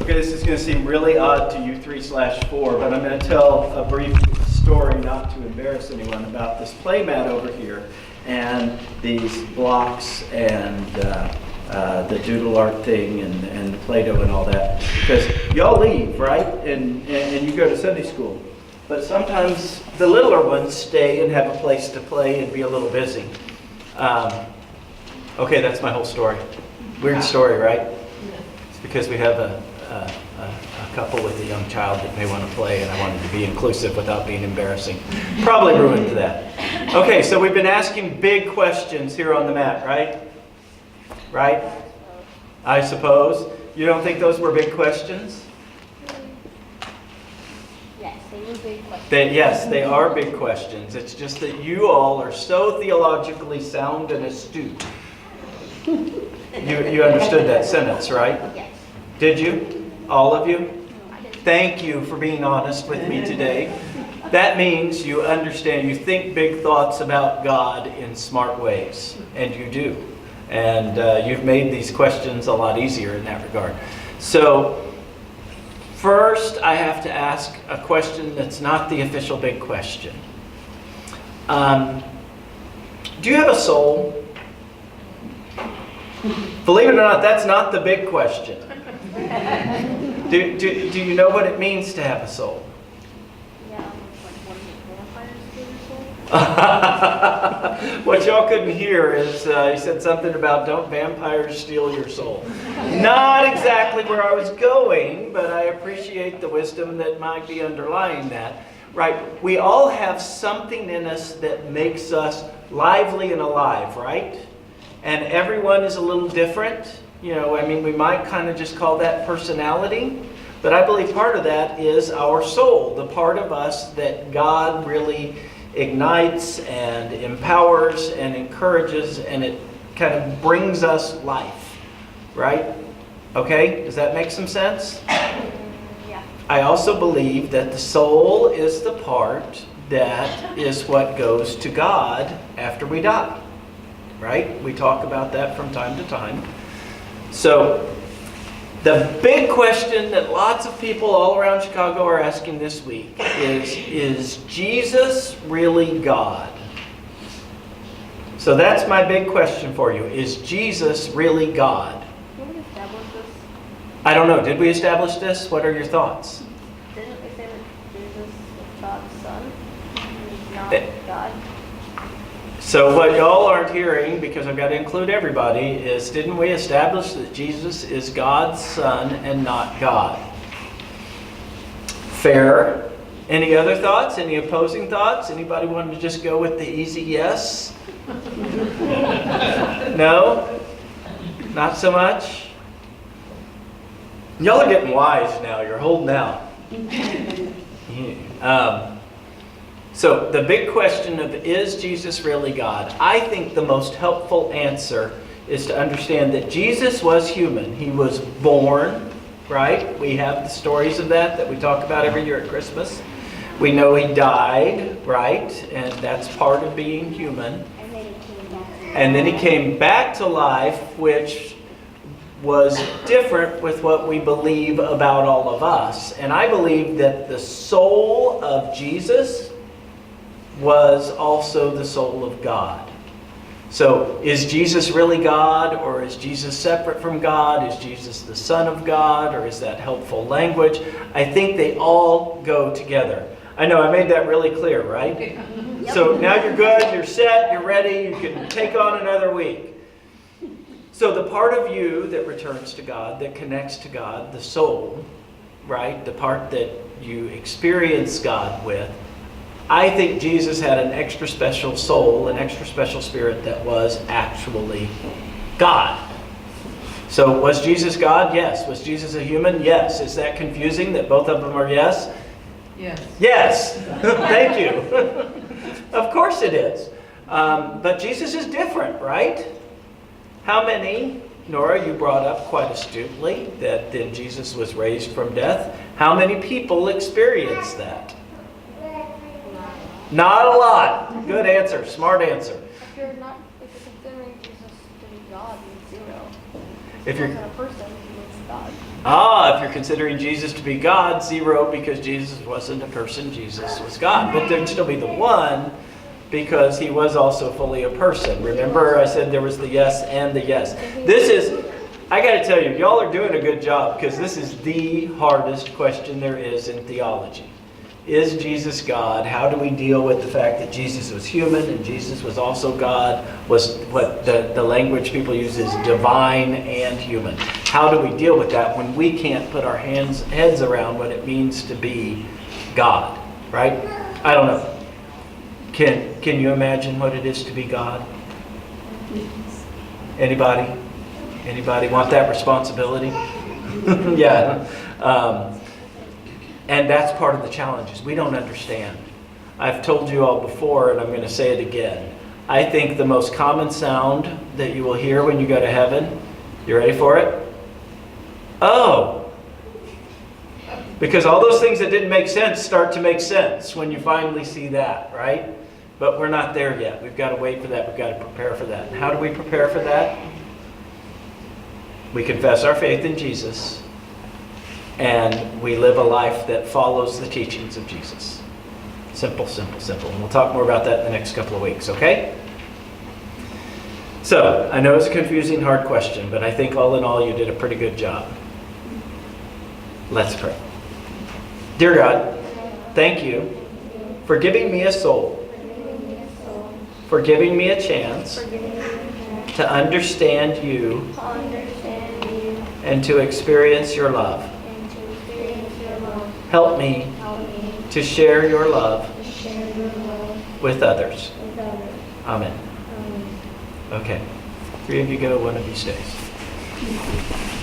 Okay, this is going to seem really odd to you 3/4, but I'm going to tell a brief story, not to embarrass anyone, about this play mat over here and these blocks and the doodle art thing and the Play-Doh and all that. Because y'all leave, right? And you go to Sunday school. But sometimes the littler ones stay and have a place to play and be a little busy. Okay, that's my whole story. Weird story, right? It's because we have a couple with a young child that may want to play, and I wanted to be inclusive without being embarrassing. Probably ruined that. Okay, so we've been asking big questions here on the mat, right? Right? I suppose. You don't think those were big questions? Yes, they were big questions. Yes, they are big questions. It's just that you all are so theologically sound and astute. You understood that sentence, right? Yes. Did you? All of you? I did. Thank you for being honest with me today. That means you understand, you think big thoughts about God in smart ways, and you do. And you've made these questions a lot easier in that regard. So, first I have to ask a question that's not the official big question. Do you have a soul? Believe it or not, that's not the big question. Do you know what it means to have a soul? Yeah, what is it, vampires steal your soul? What y'all couldn't hear is he said something about don't vampires steal your soul. Not exactly where I was going, but I appreciate the wisdom that might be underlying that. Right, we all have something in us that makes us lively and alive, right? And everyone is a little different. You know, I mean, we might kind of just call that personality. But I believe part of that is our soul, the part of us that God really ignites and empowers and encourages, and it kind of brings us life, right? Okay, does that make some sense? Yeah. I also believe that the soul is the part that is what goes to God after we die, right? We talk about that from time to time. So, the big question that lots of people all around Chicago are asking this week is Jesus really God? So that's my big question for you. Is Jesus really God? Did we establish this? I don't know. Did we establish this? What are your thoughts? Didn't we say that Jesus is God's son? He's not Eh. God. So what y'all aren't hearing, because I've got to include everybody, is didn't we establish that Jesus is God's son and not God? Fair. Any other thoughts? Any opposing thoughts? Anybody want to just go with the easy yes? No? Not so much? Y'all are getting wise now. You're holding out. So the big question of is Jesus really God? I think the most helpful answer is to understand that Jesus was human. He was born, right? We have the stories of that we talk about every year at Christmas. We know he died, right? And that's part of being human. And then he came back. And then he came back to life, which was different with what we believe about all of us. And I believe that the soul of Jesus was also the soul of God. So, is Jesus really God, or is Jesus separate from God? Is Jesus the Son of God, or is that helpful language? I think they all go together. I know I made that really clear, right? Yep. So now you're good, you're set, you're ready, you can take on another week. So the part of you that returns to God, that connects to God, the soul, right? The part that you experience God with, I think Jesus had an extra special soul, an extra special spirit that was actually God. So was Jesus God? Yes. Was Jesus a human? Yes. Is that confusing that both of them are yes? Yes. Yes. Thank you. Of course it is. But Jesus is different, right? How many, Nora, you brought up quite astutely that then Jesus was raised from death. How many people experienced that? Not a lot. Good answer. Smart answer. If you're considering Jesus to be God, then 0. If you're He wasn't a person, he was God. Ah, if you're considering Jesus to be God, 0 because Jesus wasn't a person, Jesus was God. But there'd still be the 1 because he was also fully a person. Remember I said there was the yes and the yes. This is, I got to tell you, y'all are doing a good job because this is the hardest question there is in theology. Is Jesus God? How do we deal with the fact that Jesus was human and Jesus was also God? Was what the language people use is divine and human. How do we deal with that when we can't put our heads around what it means to be God, right? I don't know. Can you imagine what it is to be God? Anybody? Anybody want that responsibility? Yeah. And that's part of the challenge is we don't understand. I've told you all before, and I'm going to say it again. I think the most common sound that you will hear when you go to heaven, you ready for it? Oh. Because all those things that didn't make sense start to make sense when you finally see that, right? But we're not there yet. We've got to wait for that. We've got to prepare for that. And how do we prepare for that? We confess our faith in Jesus. And we live a life that follows the teachings of Jesus. Simple, simple, simple. And we'll talk more about that in the next couple of weeks, okay? So, I know it's a confusing, hard question, but I think all in all you did a pretty good job. Let's pray. Dear God, thank you for giving me a soul, for giving me a chance to understand you and to experience your love. Help me to share your love with others. Amen. Okay. 3 of you go one of these days.